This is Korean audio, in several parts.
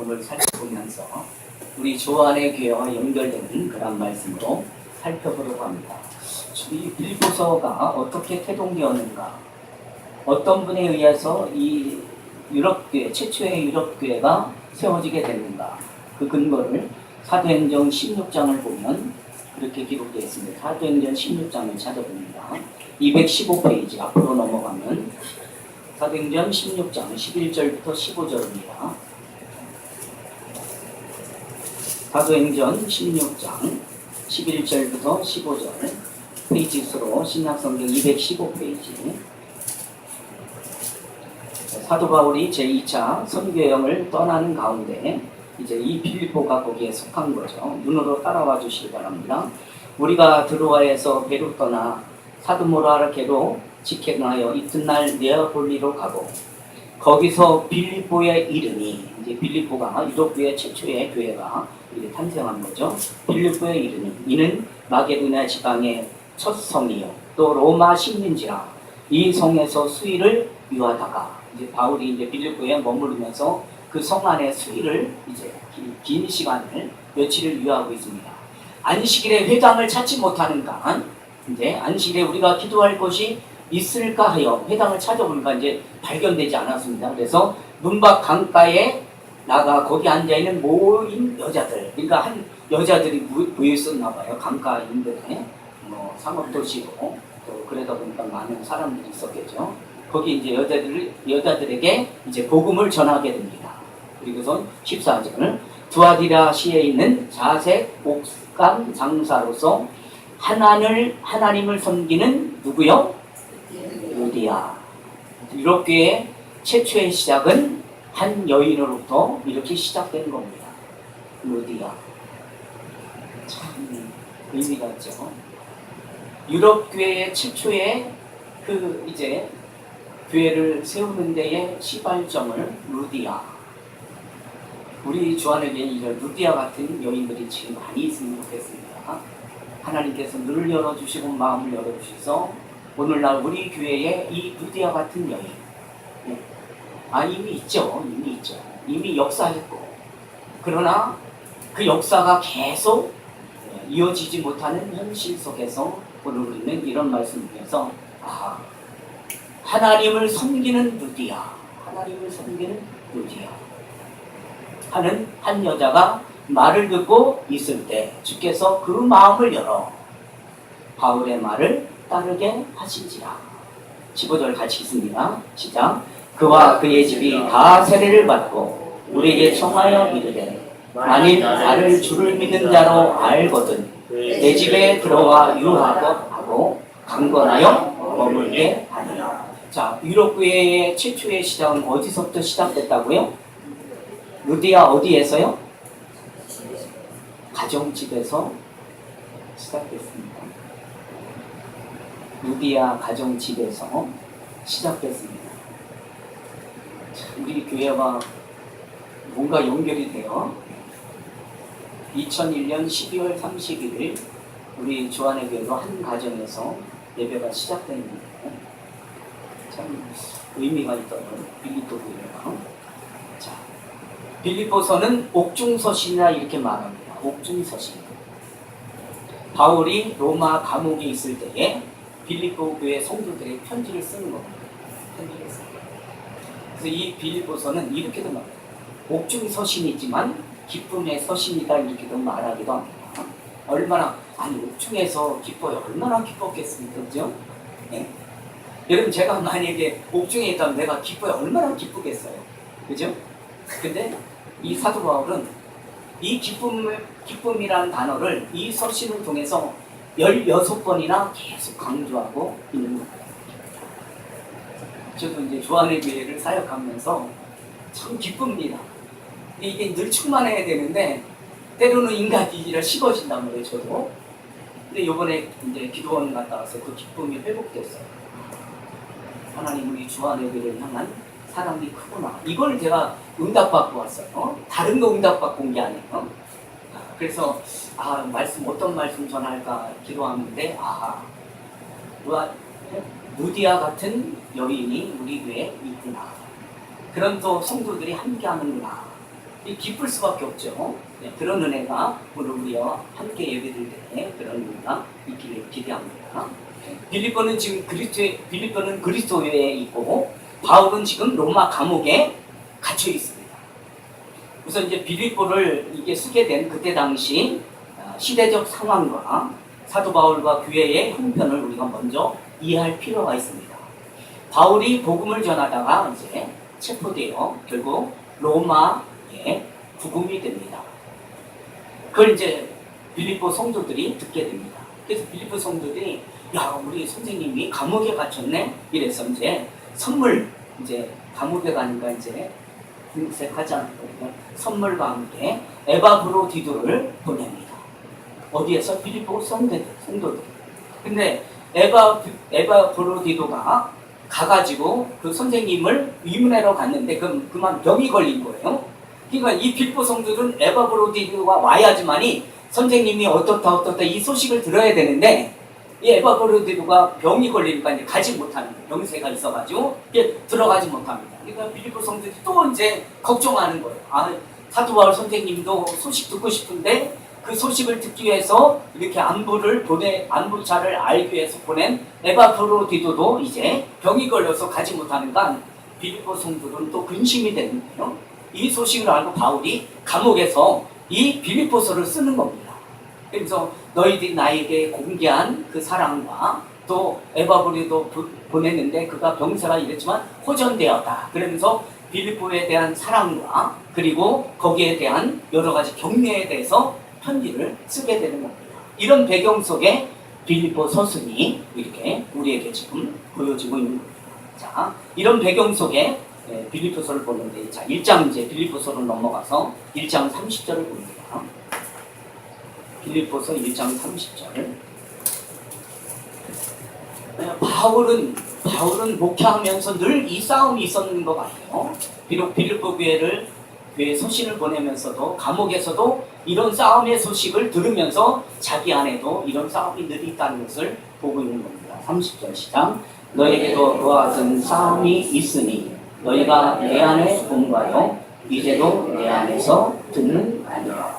내용을 살펴보면서 우리 조안의 교회와 연결되는 그런 말씀으로 살펴보려고 합니다. 이 빌립보서가 어떻게 태동되었는가, 어떤 분에 의해서 이 유럽교회, 최초의 유럽교회가 세워지게 됐는가, 그 근거를 사도행전 16장을 보면 그렇게 기록되어 있습니다. 사도행전 16장을 찾아봅니다. 215페이지 앞으로 넘어가면 사도행전 16장 11절부터 15절입니다. 사도행전 16장 11절부터 15절, 페이지 수로 신약성경 215페이지. 사도 바울이 제2차 선교여행을 떠나는 가운데 이제 이 빌립보가 거기에 속한 거죠. 눈으로 따라와 주시기 바랍니다. 우리가 드로아에서 배로 떠나 사드모라르게로 직행하여 이튿날 네아폴리로 가고, 거기서 빌립보에 이르니, 이제 빌립보가 유럽교회 최초의 교회가 이렇게 탄생한 거죠. 빌립보에 이르니 이는 마게도냐 지방의 첫 성이요 또 로마 식민지라. 이 성에서 수일을 유하다가, 이제 바울이 이제 빌립보에 머무르면서 그 성 안에 수일을 이제 긴 시간을 며칠을 유하고 있습니다. 안식일에 회당을 찾지 못하는가, 이제 안식일에 우리가 기도할 곳이 있을까 하여 회당을 찾아보니까 이제 발견되지 않았습니다. 그래서 문밖 강가에 나가 거기 앉아있는 모인 여자들, 그러니까 한 여자들이 모여 있었나 봐요. 강가 인근에 상업도시로 또 그러다 보니까 많은 사람들이 있었겠죠. 거기 이제 여자들에게 이제 복음을 전하게 됩니다. 그리고선 14절, 두아디라시에 있는 자색 옥간 장사로서 하나님을 섬기는 누구요? 루디아. 유럽교회의 최초의 시작은 한 여인으로부터 이렇게 시작된 겁니다. 루디아. 참 의미가 있죠. 유럽교회의 최초의 그 이제 교회를 세우는 데의 시발점을 루디아. 우리 주안에게 이런 루디아 같은 여인들이 지금 많이 있으면 좋겠습니다. 하나님께서 눈을 열어주시고 마음을 열어주셔서 오늘날 우리 교회에 이 루디아 같은 여인, 이미 있죠. 이미 역사했고, 그러나 그 역사가 계속 이어지지 못하는 현실 속에서 오늘 우리는 이런 말씀을 통해서 하나님을 섬기는 루디아, 하는 한 여자가 말을 듣고 있을 때 주께서 그 마음을 열어 바울의 말을 따르게 하신지라. 15절 같이 읽습니다. 시작. 그와 그의 집이 다 세례를 받고 우리에게 청하여 이르되, 만일 나를 주를 믿는 자로 알거든 내 집에 들어와 유하고 하고 강건하여 머물게 하리라. 자, 유럽교회의 최초의 시작은 어디서부터 시작됐다고요? 루디아 어디에서요? 가정집에서 시작됐습니다. 루디아 가정집에서 시작됐습니다. 우리 교회와 뭔가 연결이 돼요. 2001년 12월 31일 우리 조안의 교회도 한 가정에서 예배가 시작됩니다. 참 의미가 있던 빌립보 교회가. 자, 빌립보서는 옥중서신이라 이렇게 말합니다. 옥중서신. 바울이 로마 감옥에 있을 때에 빌립보 교회 성도들의 편지를 쓰는 겁니다. 그래서 이 빌립보서는 이렇게도 말합니다. 옥중서신이지만 기쁨의 서신이다, 이렇게도 말하기도 합니다. 옥중에서 기뻐요. 얼마나 기뻤겠습니까? 그죠? 네? 여러분, 제가 만약에 옥중에 있다면 내가 기뻐요. 얼마나 기쁘겠어요. 그죠? 근데 이 사도 바울은 이 기쁨이라는 단어를 이 서신을 통해서 16번이나 계속 강조하고 있는 거예요. 저도 이제 조안의 교회를 사역하면서 참 기쁩니다. 이게 늘 충만해야 되는데 때로는 인간이라 식어진단 말이에요. 저도. 근데 이번에 이제 기도원 갔다 와서 그 기쁨이 회복됐어요. 하나님, 우리 조안의 교회를 향한 사랑이 크구나. 이걸 제가 응답받고 왔어요. 다른 거 응답받고 온 게 아니에요. 그래서 어떤 말씀 전할까 기도하는데 루디아 같은 여인이 우리 교회에 있구나. 그런 또 성도들이 함께 하는구나. 기쁠 수밖에 없죠. 네, 그런 은혜가 오늘 우리와 함께 예배드릴 때 그런 은혜가 있기를 기대합니다. 빌립보는 지금 빌립보는 그리스도에 있고 바울은 지금 로마 감옥에 갇혀 있습니다. 우선 이제 빌립보를 이게 쓰게 된 그때 당시 시대적 상황과 사도 바울과 교회의 형편을 우리가 먼저 이해할 필요가 있습니다. 바울이 복음을 전하다가 이제 체포되어 결국 로마에 구금이 됩니다. 그걸 이제 빌립보 성도들이 듣게 됩니다. 그래서 빌립보 성도들이 야, 우리 선생님이 감옥에 갇혔네? 이래서 이제 선물, 이제 감옥에 가니까 이제 궁색하지 않거든요. 선물과 함께 에바브로디도를 보냅니다. 어디에서? 빌립보 성도들. 근데 에바브로디도가 가가지고 그 선생님을 위문하러 갔는데 그만 병이 걸린 거예요. 그러니까 이 빌립보 성도들은 에바브로디도가 와야지만이 선생님이 어떻다 이 소식을 들어야 되는데 이 에바브로디도가 병이 걸리니까 이제 가지 못하는 거예요. 병세가 있어가지고 들어가지 못합니다. 그러니까 빌립보 성도들이 또 이제 걱정하는 거예요. 아, 사도 바울 선생님도 소식 듣고 싶은데 그 소식을 듣기 위해서 이렇게 안부차를 알기 위해서 보낸 에바브로디도도 이제 병이 걸려서 가지 못하니까 빌립보 성도들은 또 근심이 되는 거예요. 이 소식을 알고 바울이 감옥에서 이 빌립보서를 쓰는 겁니다. 그래서 너희들이 나에게 공개한 그 사랑과 또 에바브로디도 보냈는데 그가 병세가 이랬지만 호전되었다. 그러면서 빌립보에 대한 사랑과 그리고 거기에 대한 여러 가지 격려에 대해서 편지를 쓰게 되는 겁니다. 이런 배경 속에 빌립보 서신이 이렇게 우리에게 지금 보여지고 있는 겁니다. 자, 이런 배경 속에 빌립보서를 보는데, 자, 1장 이제 빌립보서로 넘어가서 1장 30절을 봅니다. 빌립보서 1장 30절. 바울은 목회하면서 늘 이 싸움이 있었는 것 같아요. 비록 빌립보 교회 서신을 보내면서도 감옥에서도 이런 싸움의 소식을 들으면서 자기 안에도 이런 싸움이 늘 있다는 것을 보고 있는 겁니다. 30절 시작. 너에게도 그와 같은 싸움이 있으니 너희가 내 안에 본가요 이제도 내 안에서 듣는 아니라.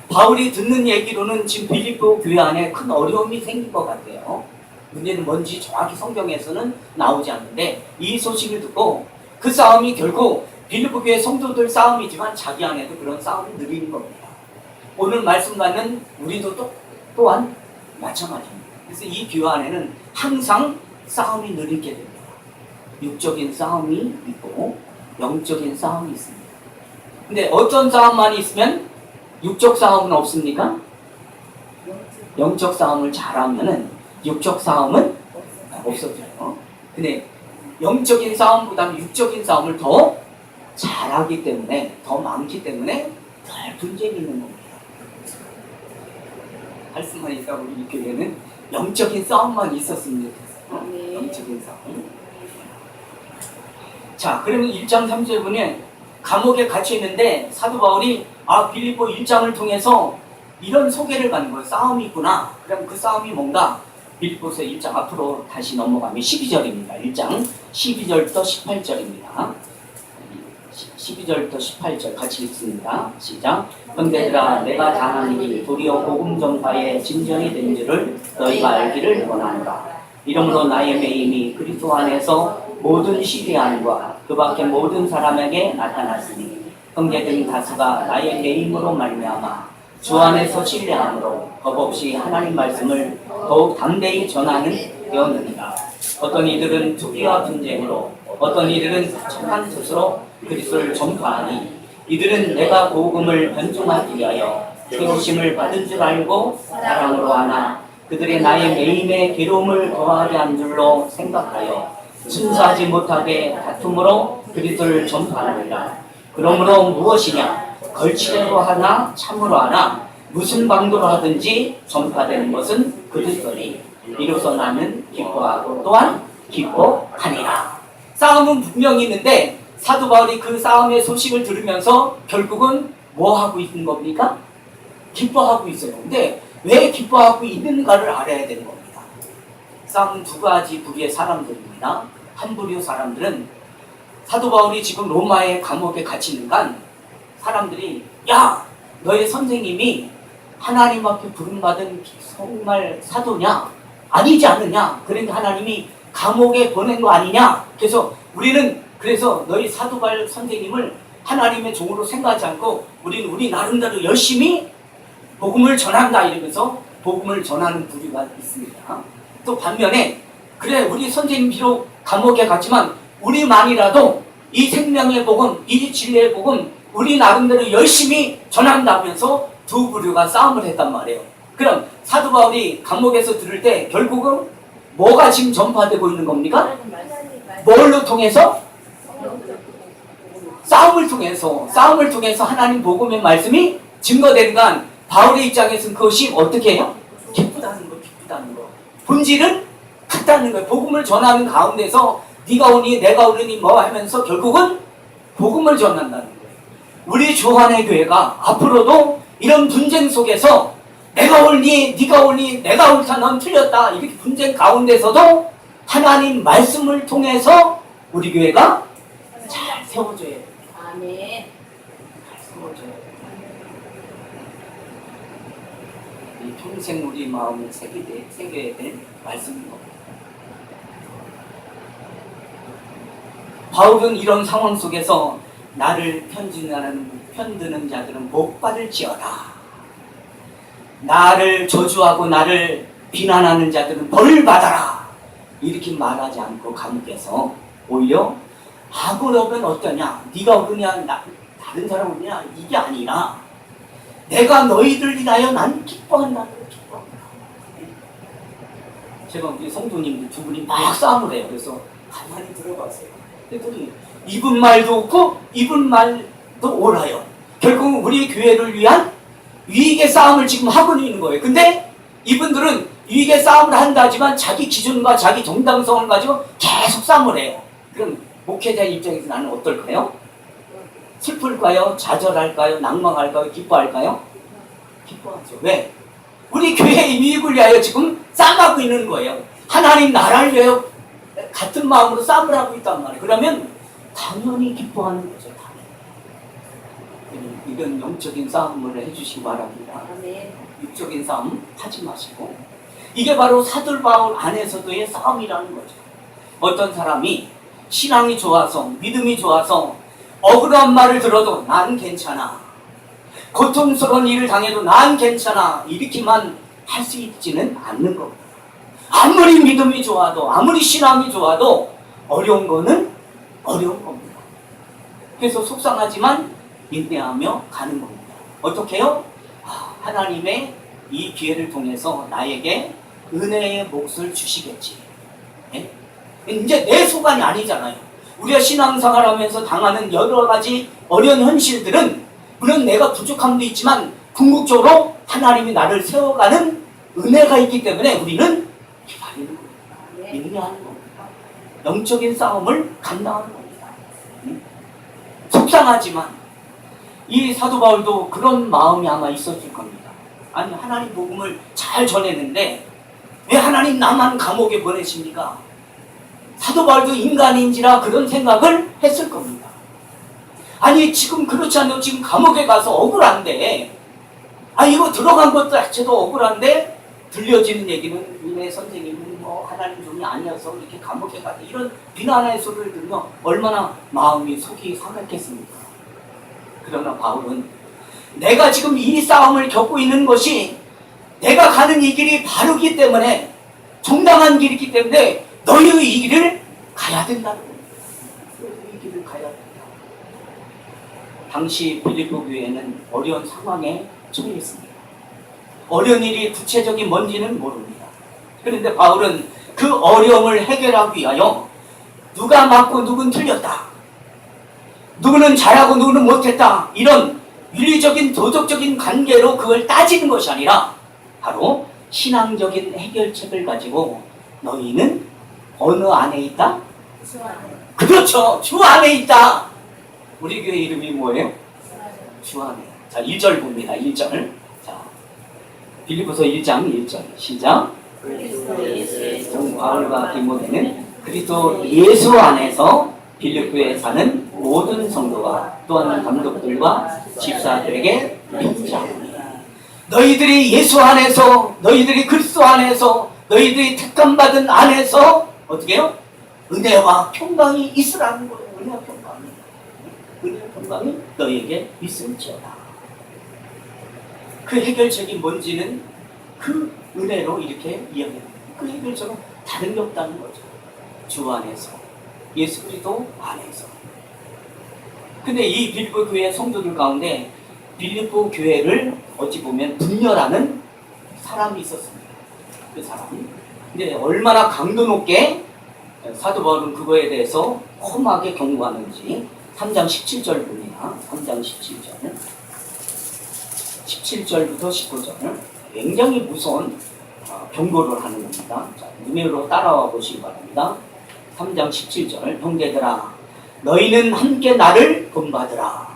바울이 듣는 얘기로는 지금 빌립보 교회 안에 큰 어려움이 생긴 것 같아요. 문제는 뭔지 정확히 성경에서는 나오지 않는데 이 소식을 듣고 그 싸움이 결국 빌립보 교회 성도들 싸움이지만 자기 안에도 그런 싸움을 누리는 겁니다. 오늘 말씀 받는 우리도 또한 마찬가지입니다. 그래서 이 교회 안에는 항상 싸움이 누리게 됩니다. 육적인 싸움이 있고 영적인 싸움이 있습니다. 근데 어떤 싸움만 있으면 육적 싸움은 없습니까? 영적 싸움을 잘하면은 육적 싸움은 없어져요. 근데 영적인 싸움보다는 육적인 싸움을 더 잘하기 때문에, 더 많기 때문에 늘 분쟁이 있는 겁니다. 할 수만 있다고 우리 교회는 영적인 싸움만 있었으면 좋겠어요. 영적인 싸움. 자, 그러면 1장 3절 보면 감옥에 갇혀 있는데 사도 바울이 빌립보 1장을 통해서 이런 소개를 받는 거예요. 싸움이 있구나. 그럼 그 싸움이 뭔가? 빌립보서 1장 앞으로 다시 넘어가면 12절입니다. 1장 12절부터 18절입니다. 12절부터 18절 같이 읽습니다. 시작. 형제들아, 내가 당한 일이 도리어 복음 전파의 진전이 된 줄을 너희가 알기를 원한다. 이러므로 나의 매임이 그리스도 안에서 모든 시대안과 그 밖의 모든 사람에게 나타났으니 형제들 다수가 나의 매임으로 말미암아 주 안에서 신뢰함으로 겁없이 하나님 말씀을 더욱 담대히 전하는 되었느니라. 어떤 이들은 투기와 분쟁으로, 어떤 이들은 착한 뜻으로 그리스도를 전파하니 이들은 내가 복음을 변종하기 위하여 세우심을 받은 줄 알고 사랑으로 하나 그들의 나의 매임에 괴로움을 더하게 한 줄로 생각하여 순수하지 못하게 다툼으로 그리스도를 전파하느니라. 그러므로 무엇이냐? 걸치대로 하나 참으로 하나 무슨 방도로 하든지 전파되는 것은 그리스도니 이로써 나는 기뻐하고 또한 기뻐하니라. 싸움은 분명히 있는데 사도 바울이 그 싸움의 소식을 들으면서 결국은 뭐 하고 있는 겁니까? 기뻐하고 있어요. 근데 왜 기뻐하고 있는가를 알아야 되는 겁니다. 싸움은 두 가지 부류의 사람들입니다. 한 부류 사람들은 사도 바울이 지금 로마의 감옥에 갇히는 간 사람들이 야, 너의 선생님이 하나님 앞에 부름받은 정말 사도냐? 아니지 않느냐? 그러니까 하나님이 감옥에 보낸 거 아니냐? 그래서 우리는 그래서 너희 사도발 선생님을 하나님의 종으로 생각하지 않고 우리는 우리 나름대로 열심히 복음을 전한다 이러면서 복음을 전하는 부류가 있습니다. 또 반면에 그래 우리 선생님 비록 감옥에 갔지만 우리만이라도 이 생명의 복음, 이 진리의 복음 우리 나름대로 열심히 전한다면서 두 부류가 싸움을 했단 말이에요. 그럼 사도 바울이 감옥에서 들을 때 결국은 뭐가 지금 전파되고 있는 겁니까? 뭘로 통해서? 싸움을 통해서 하나님 복음의 말씀이 증거되니까 바울의 입장에서는 그것이 어떻게 해요? 기쁘다는 거. 본질은 같다는 거예요. 복음을 전하는 가운데서 네가 오니 내가 오니 뭐 하면서 결국은 복음을 전한다는 거예요. 우리 주한의 교회가 앞으로도 이런 분쟁 속에서 내가 옳니 네가 옳니 내가 옳다 넌 틀렸다 이렇게 분쟁 가운데서도 하나님 말씀을 통해서 우리 교회가 잘 세워줘야 돼요. 아멘. 잘 세워줘야 돼요. 이 평생 우리 마음에 새겨야 될 말씀인 겁니다. 바울은 이런 상황 속에서 나를 편드는 자들은 못 받을지어다. 나를 저주하고 나를 비난하는 자들은 벌을 받아라. 이렇게 말하지 않고 감옥에서 오히려 악으로면 어떠냐? 네가 오르냐? 다른 사람 오르냐? 이게 아니라 내가 너희들 인하여 난 기뻐한다. 제가 우리 성도님들 두 분이 막 싸움을 해요. 그래서 가만히 들어봤어요. 그랬더니 이분 말도 없고 이분 말도 옳아요. 결국 우리 교회를 위한 위익의 싸움을 지금 하고 있는 거예요. 근데 이분들은 위익의 싸움을 한다지만 자기 기준과 자기 정당성을 가지고 계속 싸움을 해요. 그럼 목회자 입장에서 나는 어떨까요? 슬플까요? 좌절할까요? 낭망할까요? 기뻐할까요? 기뻐하죠. 왜? 우리 교회의 위익을 위하여 지금 싸움하고 있는 거예요. 하나님 나라를 위하여 같은 마음으로 싸움을 하고 있단 말이에요. 그러면 당연히 기뻐하는 거죠. 당연히. 이런 영적인 싸움을 해주시기 바랍니다. 육적인 싸움 하지 마시고 이게 바로 사도 바울 안에서도의 싸움이라는 거죠. 어떤 사람이 신앙이 좋아서 믿음이 좋아서 억울한 말을 들어도 난 괜찮아, 고통스러운 일을 당해도 난 괜찮아 이렇게만 할 수 있지는 않는 겁니다. 아무리 믿음이 좋아도 아무리 신앙이 좋아도 어려운 거는 어려운 겁니다. 그래서 속상하지만 인내하며 가는 겁니다. 어떻게 해요? 하나님의 이 기회를 통해서 나에게 은혜의 몫을 주시겠지. 네? 이제 내 소관이 아니잖아요. 우리가 신앙생활 하면서 당하는 여러 가지 어려운 현실들은 물론 내가 부족함도 있지만 궁극적으로 하나님이 나를 세워가는 은혜가 있기 때문에 우리는 기다리는 겁니다. 인내하는 겁니다. 영적인 싸움을 감당하는 겁니다. 속상하지만 이 사도 바울도 그런 마음이 아마 있었을 겁니다. 아니 하나님 복음을 잘 전했는데 왜 하나님 나만 감옥에 보내십니까? 사도 바울도 인간인지라 그런 생각을 했을 겁니다. 아니 지금 그렇지 않아도 지금 감옥에 가서 억울한데 이거 들어간 것도 자체도 억울한데 들려지는 얘기는 니네 선생님은 뭐 하나님 종이 아니어서 이렇게 감옥에 가서 이런 비난의 소리를 들으면 얼마나 마음이 속이 상했겠습니까? 그러나 바울은 내가 지금 이 싸움을 겪고 있는 것이 내가 가는 이 길이 바르기 때문에 정당한 길이기 때문에 너희의 이 길을 가야 된다는 겁니다. 이 길을 가야 된다. 당시 빌립보 교회는 어려운 상황에 처해 있습니다. 어려운 일이 구체적인 뭔지는 모릅니다. 그런데 바울은 그 어려움을 해결하기 위하여 누가 맞고 누군 틀렸다, 누구는 잘하고 누구는 못했다, 이런 윤리적인 도덕적인 관계로 그걸 따지는 것이 아니라 바로 신앙적인 해결책을 가지고 너희는 어느 안에 있다? 주 안에. 그렇죠. 주 안에 있다. 우리 교회 이름이 뭐예요? 주 안에. 자, 1절 봅니다. 1절. 자, 빌립보서 1장 1절. 시작. 바울과 디모데는 그리스도 예수 안에서 빌립보에 사는 모든 성도가 또한 감독들과 집사들에게 명령하노니 너희들이 예수 안에서 너희들이 그리스도 안에서 너희들이 택함받은 안에서 어떻게 해요? 은혜와 평강이 있으라는 거예요. 은혜와 평강이. 은혜와 평강이 너희에게 있을지어다. 그 해결책이 뭔지는 그 은혜로 이렇게 이야기합니다. 그 해결책은 다른 게 없다는 거죠. 주 안에서, 예수 그리스도 안에서. 근데 이 빌립보 교회 성도들 가운데 빌립보 교회를 어찌 보면 분열하는 사람이 있었습니다. 그 사람이. 근데 얼마나 강도 높게 사도 바울은 그거에 대해서 험하게 경고하는지 3장 17절 봅니다. 3장 17절. 17절부터 19절. 굉장히 무서운 경고를 하는 겁니다. 자, 눈으로 따라와 보시기 바랍니다. 3장 17절. 형제들아 너희는 함께 나를 본받으라.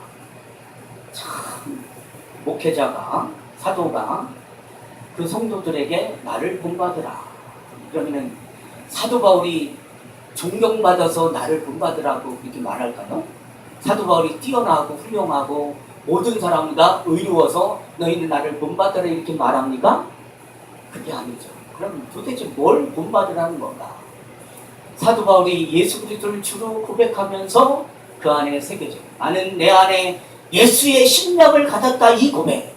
참 목회자가 사도가 그 성도들에게 나를 본받으라. 그러면 사도 바울이 존경받아서 나를 본받으라고 이렇게 말할까요? 사도 바울이 뛰어나고 훌륭하고 모든 사람보다 의로워서 너희는 나를 본받으라 이렇게 말합니까? 그게 아니죠. 그럼 도대체 뭘 본받으라는 건가? 사도 바울이 예수 그리스도를 주로 고백하면서 그 안에 새겨져. 나는 내 안에 예수의 심령을 가졌다 이 고백.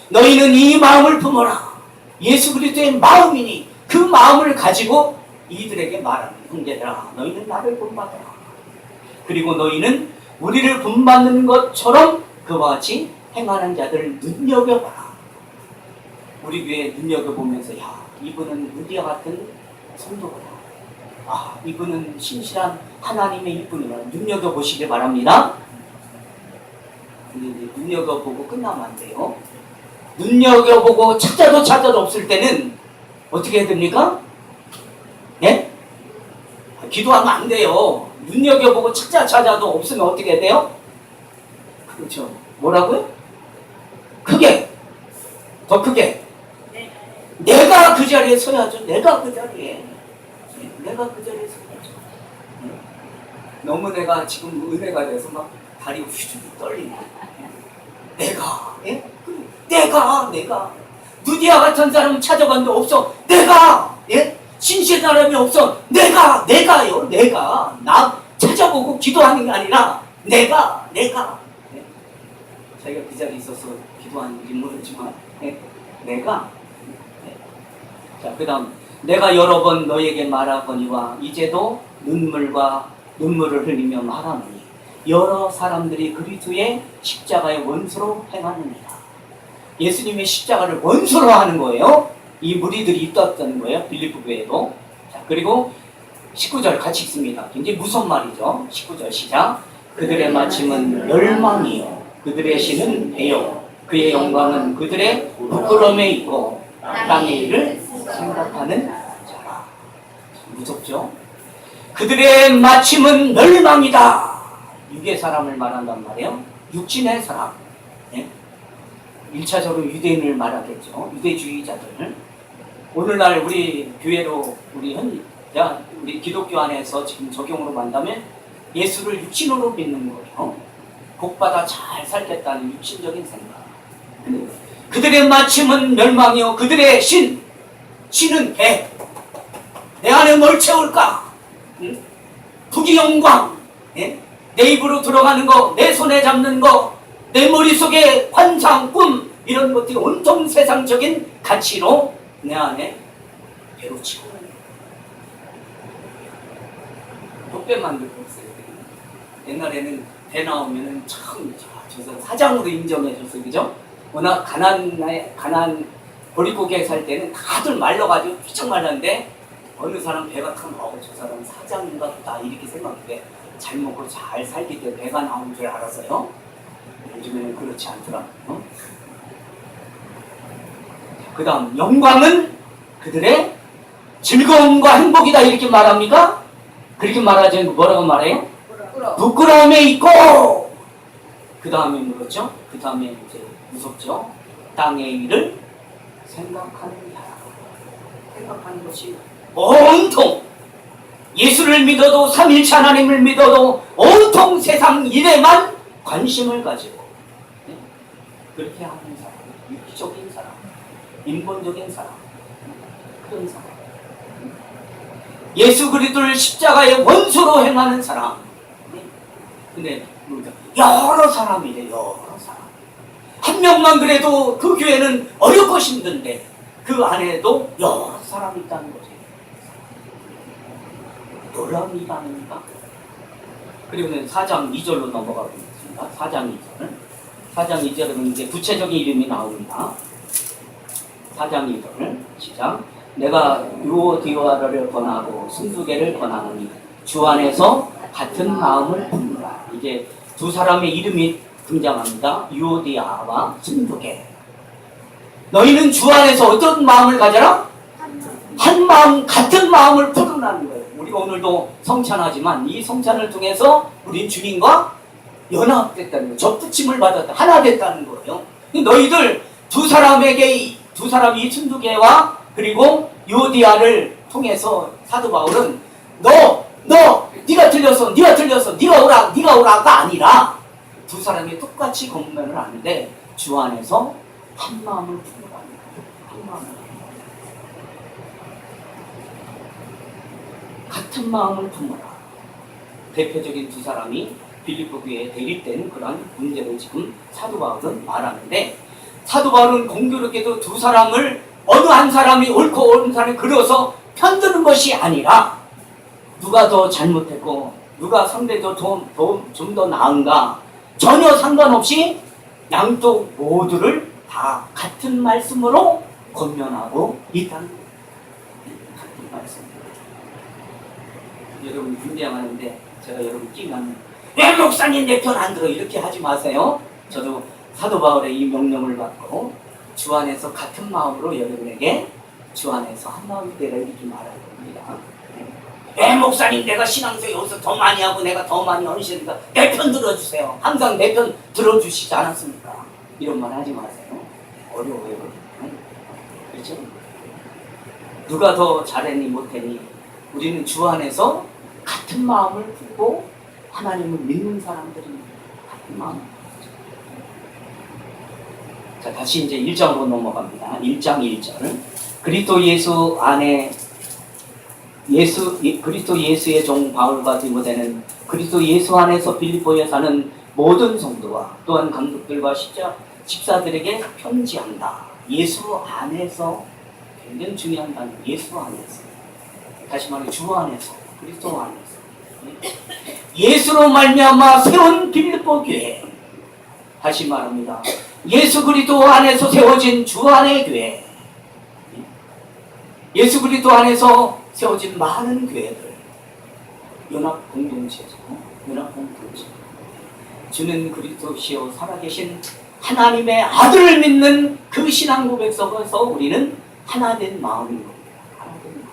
너희는 이 마음을 품어라. 예수 그리스도의 마음이니 그 마음을 가지고 이들에게 말합니다. 형제들아 너희는 나를 본받아라. 그리고 너희는 우리를 본받는 것처럼 그와 같이 행하는 자들을 눈여겨봐라. 우리 교회 눈여겨보면서 야 이분은 우리와 같은 성도구나. 아 이분은 신실한 하나님의 일꾼이구나. 눈여겨보시길 바랍니다. 근데 이제 눈여겨보고 끝나면 안 돼요. 눈여겨보고 찾아도 없을 때는 어떻게 해야 됩니까? 예? 기도하면 안 돼요. 눈여겨보고 찾아도 없으면 어떻게 해야 돼요? 그렇죠. 뭐라고요? 크게. 더 크게. 내가 그 자리에 서야죠. 내가 그 자리에 서야죠. 너무 내가 지금 은혜가 돼서 막 다리 휘죽 떨리네. 내가 누디아 같은 사람 찾아봤는데 없어. 내가 신실한 사람이 없어. 내가요. 나 찾아보고 기도하는 게 아니라 내가 자기가 그 자리에 있어서 기도하는지 모르지만 내가 자 그 다음 내가 여러 번 너에게 말하거니와 이제도 눈물을 흘리며 말하노니 여러 사람들이 그리스도의 십자가의 원수로 행하느니라. 예수님의 십자가를 원수로 하는 거예요. 이 무리들이 있었던 거예요. 빌립보 교회도. 자, 그리고 19절 같이 읽습니다. 굉장히 무서운 말이죠. 19절 시작. 그들의 마침은 멸망이요 그들의 신은 배요 그의 영광은 그들의 부끄러움에 있고 땅의 일을 생각하는 자라. 무섭죠? 그들의 마침은 멸망이다. 육의 사람을 말한단 말이에요. 육신의 사람. 1차적으로 유대인을 말하겠죠. 유대주의자들. 오늘날 우리 교회로 우리 기독교 안에서 지금 적용으로 만다면 예수를 육신으로 믿는 거죠. 복받아 잘 살겠다는 육신적인 생각. 그들의 마침은 멸망이요 그들의 신은 배. 내 안에 뭘 채울까? 부귀 영광. 내 입으로 들어가는 거, 내 손에 잡는 거, 내 머릿속에 환상, 꿈 이런 것들이 온통 세상적인 가치로 내 안에 배로 치고 독배 만들고 있어요. 옛날에는 배 나오면은 참 저 사장으로 인정해줬어요. 그죠? 워낙 가난 보릿고개 살 때는 다들 말라가지고 삐쩍 말랐는데 어느 사람 배가 타면 저 사람 사장인가 보다 이렇게 생각해. 잘 먹고 잘 살기 때문에 배가 나오는 줄 알았어요. 요즘에는 그렇지 않더라고요. 그 다음 영광은 그들의 즐거움과 행복이다 이렇게 말합니까? 그렇게 말하지 뭐라고 말해요? 부끄러움에 있고 그 다음에 뭐였죠? 그 다음에 이제 무섭죠? 땅의 일을 생각하는 것이 온통 예수를 믿어도 삼일체 하나님을 믿어도 온통 세상 일에만 관심을 가지고 그렇게 하는 사람, 육적인 사람, 인본적인 사람, 그런 사람, 예수 그리스도를 십자가의 원수로 행하는 사람. 근데 여러 사람이래. 여러 사람. 한 명만 그래도 그 교회는 어렵고 힘든데 그 안에도 여러 사람이 있다는 거지. 놀라운 일 아닙니까? 그리고는 4장 2절로 넘어가 보겠습니다. 4장 2절. 4장 2절은 이제 구체적인 이름이 나옵니다. 4장 2절 시작. 내가 유오디아를 권하고 순두개를 권하노니 주 안에서 같은 마음을 품으라. 이제 두 사람의 이름이 등장합니다. 유오디아와 순두개. 너희는 주 안에서 어떤 마음을 가져라? 한 마음, 같은 마음을 품으라는 거예요. 우리가 오늘도 성찬하지만 이 성찬을 통해서 우린 주님과 연합됐다는 거예요. 접붙임을 받았다. 하나 됐다는 거예요. 너희들 두 사람에게, 두 사람이 순두개와 그리고 유오디아를 통해서 사도 바울은 네가 틀렸어, 네가 오라가 아니라 두 사람이 똑같이 권면을 하는데 주 안에서 한 마음을 품으라는 거예요. 한 마음을. 같은 마음을 품어라. 대표적인 두 사람이 빌립보 교회에 대립된 그러한 문제를 지금 사도 바울은 말하는데, 사도 바울은 공교롭게도 두 사람을 어느 한 사람이 옳고 어느 사람이 그려서 편드는 것이 아니라 누가 더 잘못했고 누가 상대도 좀 더 나은가 전혀 상관없이 양쪽 모두를 다 같은 말씀으로 권면하고 있다는 거예요. 같은 말씀. 여러분 분쟁하는데 제가 여러분 끼면 왜 목사님 내 편 안 들어 이렇게 하지 마세요. 저도 사도 바울의 이 명령을 받고 주 안에서 같은 마음으로 여러분에게 주 안에서 한 마음이 되라 이렇게 말할 겁니다. 왜 목사님 내가 신앙생활 여기서 더 많이 하고 내가 더 많이 헌신하니까 내 편 들어주세요. 항상 내 편 들어주시지 않았습니까? 이런 말 하지 마세요. 어려워요. 그렇죠? 누가 더 잘했니 못했니 우리는 주 안에서 같은 마음을 품고 하나님을 믿는 사람들입니다. 같은 마음. 자, 다시 이제 1장으로 넘어갑니다. 1장 1절. 그리스도 예수 안에 그리스도 예수의 종 바울과 디모데는 그리스도 예수 안에서 빌립보에 사는 모든 성도와 또한 감독들과 집사들에게 편지한다. 예수 안에서 굉장히 중요한 단어. 예수 안에서. 다시 말해 주 안에서, 그리스도 안에서. 예수로 말미암아 세운 빌립보 교회. 다시 말합니다. 예수 그리스도 안에서 세워진 주 안의 교회. 예수 그리스도 안에서 세워진 많은 교회들. 연합 공동체죠. 연합 공동체. 주는 그리스도시요 살아계신 하나님의 아들을 믿는 그 신앙 고백 속에서 우리는 하나 된 마음인 겁니다. 하나 된 마음.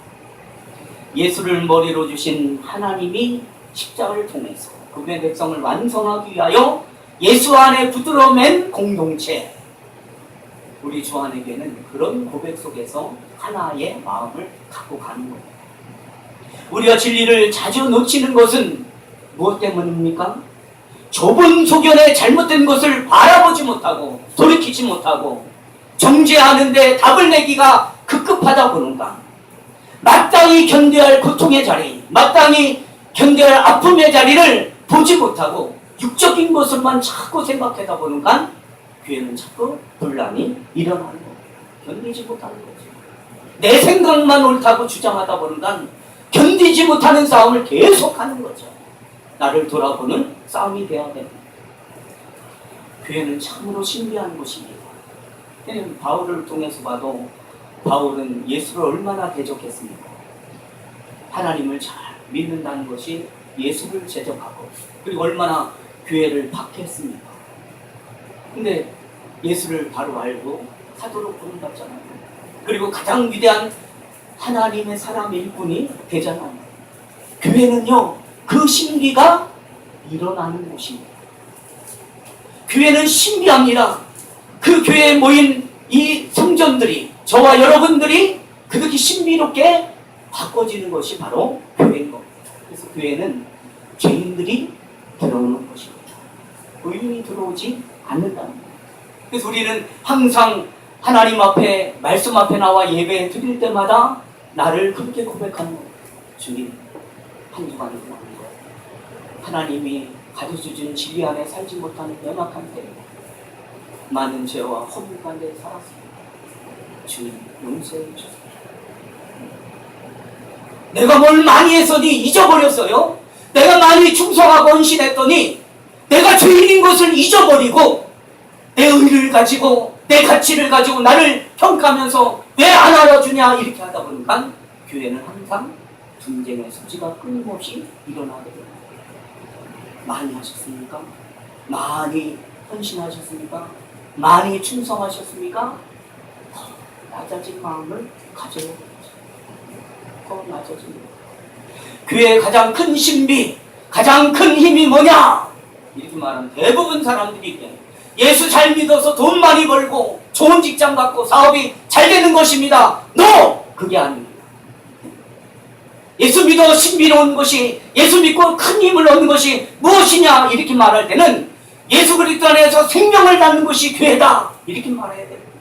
예수를 머리로 주신 하나님이 십자가를 통해서 그분의 백성을 완성하기 위하여 예수 안에 붙들어 맨 공동체. 우리 주 안에게는 그런 고백 속에서 하나의 마음을 갖고 가는 겁니다. 우리가 진리를 자주 놓치는 것은 무엇 때문입니까? 좁은 소견에 잘못된 것을 바라보지 못하고 돌이키지 못하고 정죄하는데 답을 내기가 급급하다 보는가, 마땅히 견뎌야 할 고통의 자리, 마땅히 견뎌야 할 아픔의 자리를 보지 못하고 육적인 것을만 자꾸 생각하다 보는가 교회는 자꾸 분란이 일어나는 겁니다. 견디지 못하는 거죠. 내 생각만 옳다고 주장하다 보는가 견디지 못하는 싸움을 계속하는 거죠. 나를 돌아보는 싸움이 되어야 됩니다. 교회는 참으로 신비한 곳입니다. 바울을 통해서 봐도 바울은 예수를 얼마나 대적했습니까? 하나님을 잘 믿는다는 것이 예수를 제적하고 그리고 얼마나 교회를 박해했습니까? 근데 예수를 바로 알고 사도로 부름받잖아요. 그리고 가장 위대한 하나님의 사람의 일꾼이 되잖아요. 교회는요, 그 신비가 일어나는 곳입니다. 교회는 신비합니다. 그 교회에 모인 이 성전들이, 저와 여러분들이 그렇게 신비롭게 바꿔지는 것이 바로 교회인 겁니다. 그래서 교회는 죄인들이 들어오는 것입니다. 의인이 들어오지 않는다는 거예요. 그래서 우리는 항상 하나님 앞에, 말씀 앞에 나와 예배 드릴 때마다 나를 그렇게 고백하는 거예요. 주님, 한 주간을 보는 거예요. 하나님이 가르쳐준 진리 안에 살지 못하는 연약한 때 많은 죄와 허물 가운데 살았습니다. 주님, 용서해 주세요. 내가 뭘 많이 했으니 잊어버렸어요. 내가 많이 충성하고 헌신했더니 내가 죄인인 것을 잊어버리고 내 의를 가지고 내 가치를 가지고 나를 평가하면서 왜 안 알아주냐 이렇게 하다 보니까 교회는 항상 분쟁의 소지가 끊임없이 일어나게 됩니다. 많이 하셨습니까? 많이 헌신하셨습니까? 많이 충성하셨습니까? 더 낮아진 마음을 가져야 됩니다. 더 낮아집니다. 교회의 가장 큰 신비, 가장 큰 힘이 뭐냐? 이렇게 말하면 대부분 사람들이 예수 잘 믿어서 돈 많이 벌고 좋은 직장 갖고 사업이 잘 되는 것입니다. No! 그게 아닙니다. 예수 믿어 신비로운 것이, 예수 믿고 큰 힘을 얻는 것이 무엇이냐 이렇게 말할 때는 예수 그리스도 안에서 생명을 낳는 것이 교회다 이렇게 말해야 됩니다.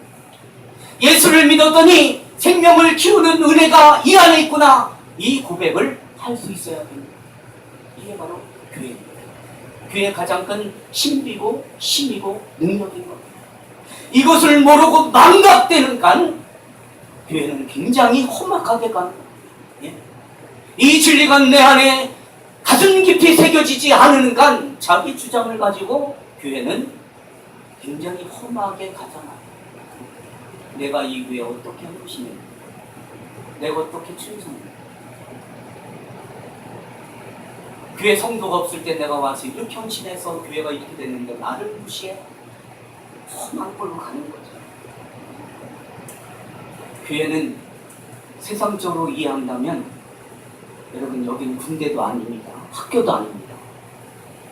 예수를 믿었더니 생명을 키우는 은혜가 이 안에 있구나, 이 고백을 할 수 있어야 됩니다. 이게 바로 교회입니다. 교회의 가장 큰 신비고 힘이고 능력인 겁니다. 이것을 모르고 망각되는 간 교회는 굉장히 험악하게 가는 겁니다. 예? 이 진리가 내 안에 가슴 깊이 새겨지지 않는 간 자기 주장을 가지고 교회는 굉장히 험하게 가잖아요. 내가 이 교회에 어떻게 한 것이냐, 내가 어떻게 충성해, 교회 성도가 없을 때 내가 와서 이렇게 헌신해서 교회가 이렇게 됐는데 나를 무시해? 험한 걸로 가는 거죠. 교회는 세상적으로 이해한다면 여러분 여기는 군대도 아닙니다. 학교도 아닙니다.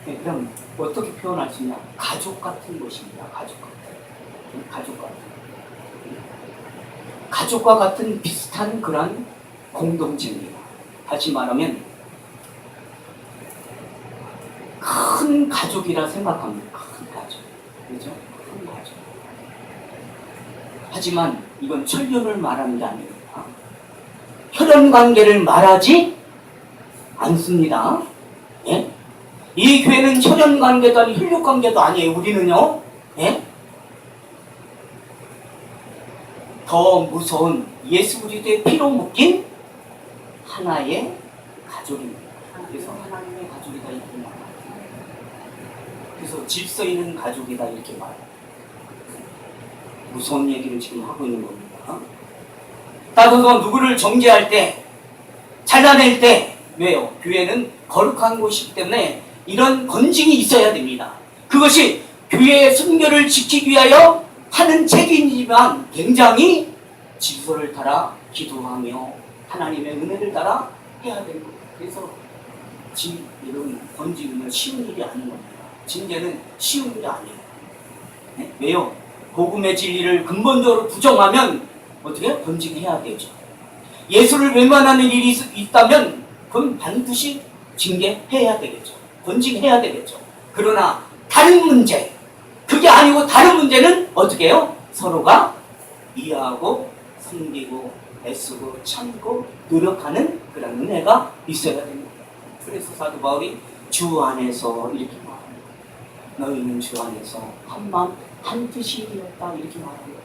네, 그럼 어떻게 표현할 수 있냐? 가족 같은 것입니다. 가족 같은. 가족 같은. 가족과 같은 비슷한 그런 공동체입니다. 다시 말하면 큰 가족이라 생각합니다. 큰 가족. 그렇죠? 큰 가족. 하지만 이건 천륜을 말하는 게 아닙니다. 혈연 관계를 말하지 않습니다. 예? 이 교회는 혈연 관계도 아니고 혈육 관계도 아니에요. 우리는요. 예? 더 무서운 예수 그리스도의 피로 묶인 하나의 가족입니다. 그래서 하나님의 가족이다 이렇게 말합니다. 그래서 질서 있는 가족이다 이렇게 말해요. 무서운 얘기를 지금 하고 있는 겁니다. 따라서 누구를 정죄할 때, 잘라낼 때, 왜요? 교회는 거룩한 곳이기 때문에 이런 건징이 있어야 됩니다. 그것이 교회의 순결을 지키기 위하여 하는 책임이지만 굉장히 질서를 따라 기도하며 하나님의 은혜를 따라 해야 되는 거예요. 그래서 이런 건징은 쉬운 일이 아닌 겁니다. 징계는 쉬운 일이 아니에요. 네? 왜요? 복음의 진리를 근본적으로 부정하면 어떻게? 건징해야 되죠. 예수를 외면하는 일이 있다면 그건 반드시 징계해야 되겠죠. 건징해야 되겠죠. 그러나 다른 문제, 그게 아니고 다른 문제는 어떻게 해요? 서로가 이해하고 섬기고 애쓰고 참고 노력하는 그런 은혜가 있어야 됩니다. 그래서 사도 바울이 주 안에서 이렇게 말합니다. 너희는 주 안에서 한 마음 한 뜻이 되었다 이렇게 말합니다.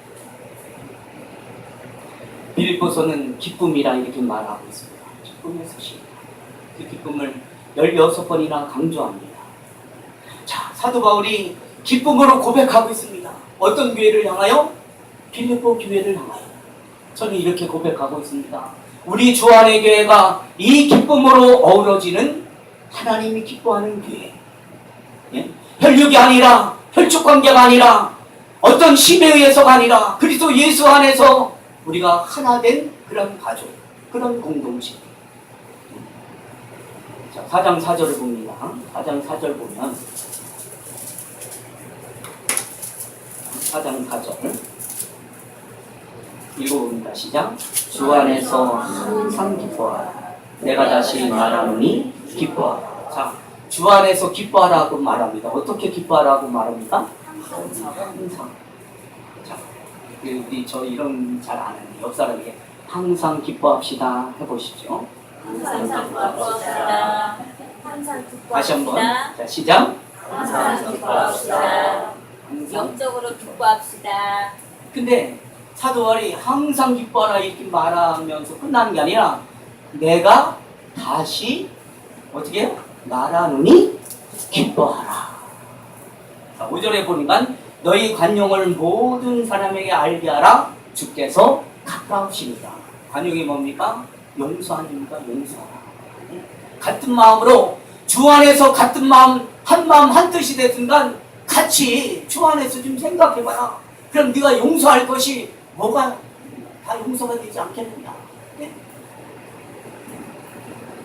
빌립보서는 기쁨이라 이렇게 말하고 있습니다. 기쁨의 소식입니다. 그 기쁨을 16번이나 강조합니다. 자, 사도 바울이 기쁨으로 고백하고 있습니다. 어떤 교회를 향하여? 빌립보 교회를 향하여. 저는 이렇게 고백하고 있습니다. 우리 주 안의 교회가 이 기쁨으로 어우러지는 하나님이 기뻐하는 교회. 예? 혈육이 아니라, 혈축 관계가 아니라, 어떤 힘에 의해서가 아니라 그리스도 예수 안에서 우리가 하나 된 그런 가족, 그런 공동체. 자, 4장 4절을 봅니다. 4장 4절 보면 4장 4절 읽어봅니다. 시작. 주 안에서 항상 기뻐하라. 내가 다시 말하노니 기뻐하라. 자, 주 안에서 기뻐하라고 말합니다. 어떻게 기뻐하라고 말합니까? 항상. 자, 우리 저 이런 잘 아는 옆 사람에게 항상 기뻐합시다 해보시죠. 항상 기뻐합시다. 항상 다시 한번. 기뻐합시다. 자, 시작. 항상 기뻐합시다. 항상. 영적으로 기뻐합시다. 근데 사도 바울이 항상 기뻐하라 이렇게 말하면서 끝나는 게 아니라 내가 다시 어떻게 해요? 말하노니 기뻐하라. 자, 5절에 보니까 너희 관용을 모든 사람에게 알게 하라. 주께서 가까우시니라. 관용이 뭡니까? 용서 아닙니까? 용서하라. 같은 마음으로 주 안에서 같은 마음 한 뜻이 된 순간 같이 주 안에서 좀 생각해봐라. 그럼 네가 용서할 것이 뭐가 다 용서가 되지 않겠느냐. 네?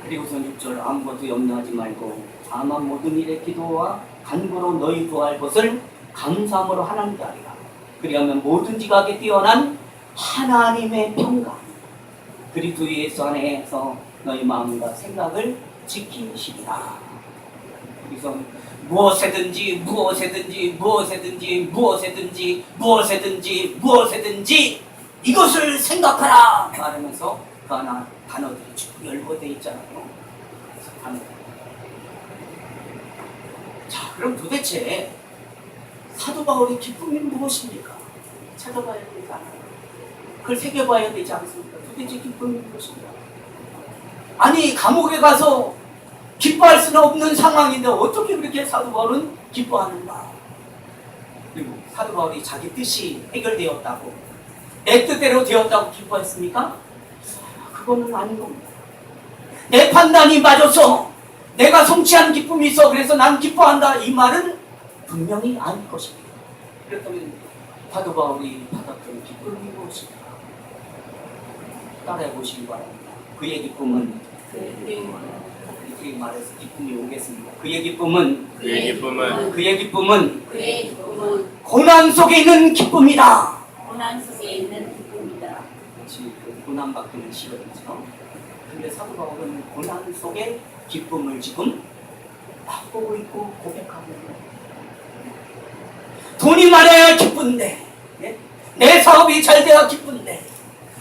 그리고서 6절 아무것도 염려하지 말고 다만 모든 일에 기도와 간구로 너희 구할 것을 감사함으로 하나님께 하리라. 그리하면 모든 지각에 뛰어난 하나님의 평강 그리스도 예수 안에서 너희 마음과 생각을 지키시리라. 그래서 무엇이든지 이것을 생각하라 말하면서 그 하나 단어들이 쭉 열거되어 있잖아요. 그래서 단어. 자, 그럼 도대체 사도 바울의 기쁨이 무엇입니까? 찾아봐야 되지 않아요? 그걸 새겨봐야 되지 않습니까? 도대체 기쁨이 무엇입니까? 아니, 감옥에 가서 기뻐할 수는 없는 상황인데 어떻게 그렇게 사도 바울은 기뻐하는가? 그리고 사도 바울이 자기 뜻이 해결되었다고, 내 뜻대로 되었다고 기뻐했습니까? 그거는 아닌 겁니다. 내 판단이 맞아서 내가 성취한 기쁨이 있어 그래서 난 기뻐한다 이 말은 분명히 아닐 것입니다. 그렇다면 사도 바울이 받았던 기쁨이 무엇입니까? 따라해 보시기 바랍니다. 그의 기쁨은 이렇게 말해서 기쁨이 오겠습니다. 그의 기쁨은 고난 속에 있는 기쁨이다. 고난 속에 있는 기쁨이다. 그렇지, 고난 받기는 싫어요. 근데 사도 바울은 고난 속에 기쁨을 지금 맛보고 있고 고백하고 있는 거예요. 돈이 많아야 기쁜데, 내 사업이 잘 돼야 기쁜데,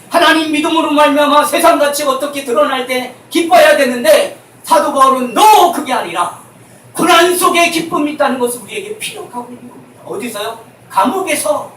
하나님 믿음으로 말미암아 세상같이 어떻게 드러날 때 기뻐야 되는데 사도 바울은 너 그게 아니라 고난 속에 기쁨이 있다는 것을 우리에게 피력하고 있는 겁니다. 어디서요? 감옥에서